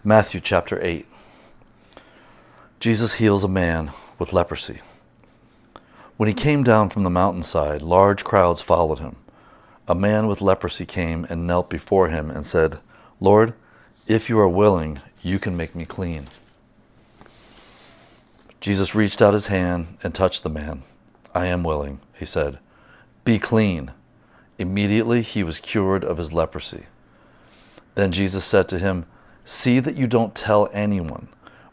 Matthew chapter 8. Jesus heals a man with leprosy. When he came down from the mountainside, large crowds followed him. A man with leprosy came and knelt before him and said, "Lord, if you are willing, you can make me clean." Jesus reached out his hand and touched the man. "I am willing," he said. "Be clean." Immediately he was cured of his leprosy. Then Jesus said to him, "See that you don't tell anyone,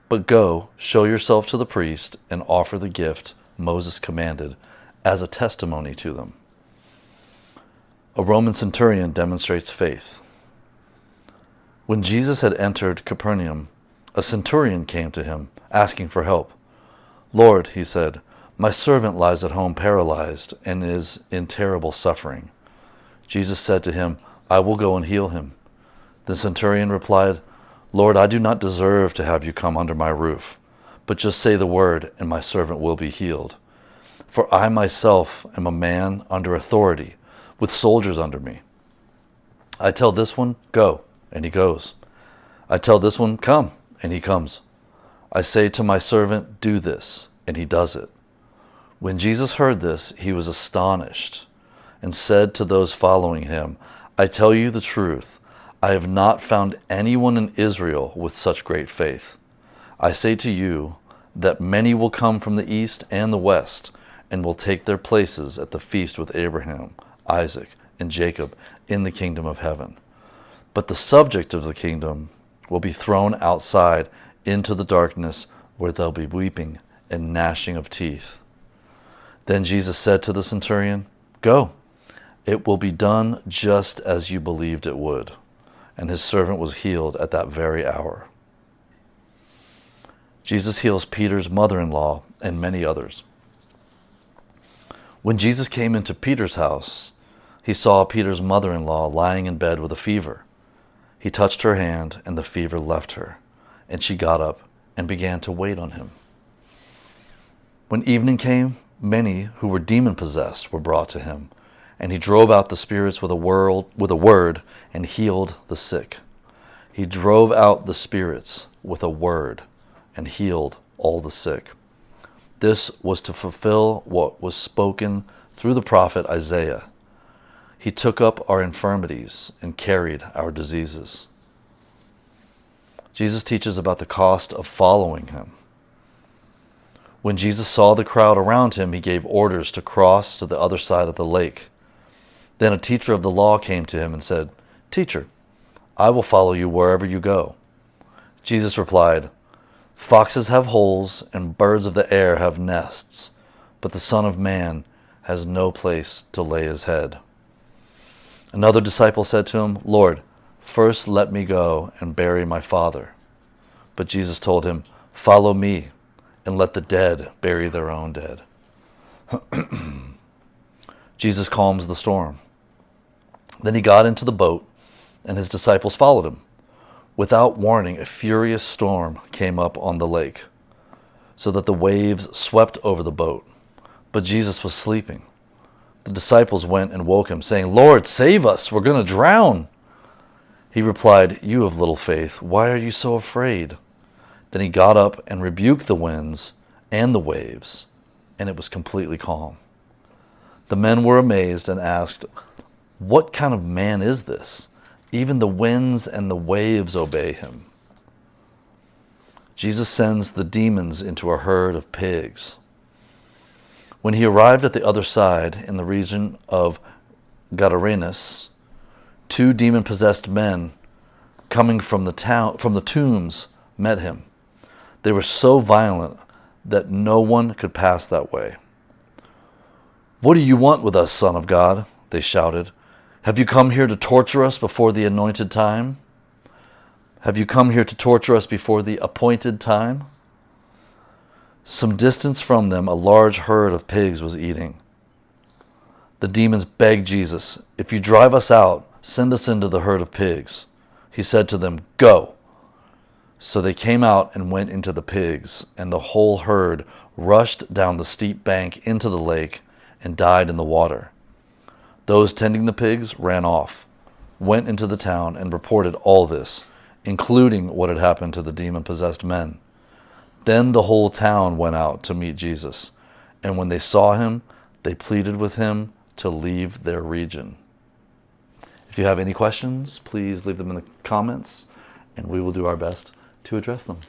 but go, show yourself to the priest, and offer the gift Moses commanded as a testimony to them." A Roman centurion demonstrates faith. When Jesus had entered Capernaum, a centurion came to him, asking for help. "Lord," he said, "my servant lies at home paralyzed and is in terrible suffering." Jesus said to him, "I will go and heal him." The centurion replied, "Lord, I do not deserve to have you come under my roof, but just say the word, and my servant will be healed. For I myself am a man under authority, with soldiers under me. I tell this one, 'Go,' and he goes. I tell this one, 'Come,' and he comes. I say to my servant, 'Do this,' and he does it." When Jesus heard this, he was astonished and said to those following him, "I tell you the truth, I have not found anyone in Israel with such great faith. I say to you that many will come from the east and the west and will take their places at the feast with Abraham, Isaac, and Jacob in the kingdom of heaven. But the subject of the kingdom will be thrown outside into the darkness, where there'll be weeping and gnashing of teeth." Then Jesus said to the centurion, "Go, it will be done just as you believed it would." And his servant was healed at that very hour. Jesus heals Peter's mother-in-law and many others. When Jesus came into Peter's house, he saw Peter's mother-in-law lying in bed with a fever. He touched her hand, and the fever left her, and she got up and began to wait on him. When evening came, many who were demon-possessed were brought to him, and he drove out the spirits with a word and healed the sick. He drove out the spirits with a word and healed all the sick. This was to fulfill what was spoken through the prophet Isaiah. He took up our infirmities and carried our diseases. Jesus teaches about the cost of following him. When Jesus saw the crowd around him, he gave orders to cross to the other side of the lake. Then a teacher of the law came to him and said, "Teacher, I will follow you wherever you go." Jesus replied, "Foxes have holes and birds of the air have nests, but the Son of Man has no place to lay his head." Another disciple said to him, "Lord, first let me go and bury my father." But Jesus told him, "Follow me and let the dead bury their own dead." Jesus calms the storm. Then he got into the boat, and his disciples followed him. Without warning, a furious storm came up on the lake, so that the waves swept over the boat. But Jesus was sleeping. The disciples went and woke him, saying, "Lord, save us, we're going to drown." He replied, "You of little faith, why are you so afraid?" Then he got up and rebuked the winds and the waves, and it was completely calm. The men were amazed and asked, "What kind of man is this? Even the winds and the waves obey him." Jesus sends the demons into a herd of pigs. When he arrived at the other side, in the region of Gadarenes, two demon-possessed men coming from the tombs met him. They were so violent that no one could pass that way. "What do you want with us, Son of God?" they shouted. "Have you come here to torture us before the anointed time? Have you come here to torture us before the appointed time?" Some distance from them, a large herd of pigs was eating. The demons begged Jesus, "If you drive us out, send us into the herd of pigs." He said to them, "Go." So they came out and went into the pigs, and the whole herd rushed down the steep bank into the lake and died in the water. Those tending the pigs ran off, went into the town, and reported all this including what had happened to the demon-possessed men. Then the whole town went out to meet Jesus, and when they saw him, they pleaded with him to leave their region. If you have any questions, please leave them in the comments, and we will do our best to address them.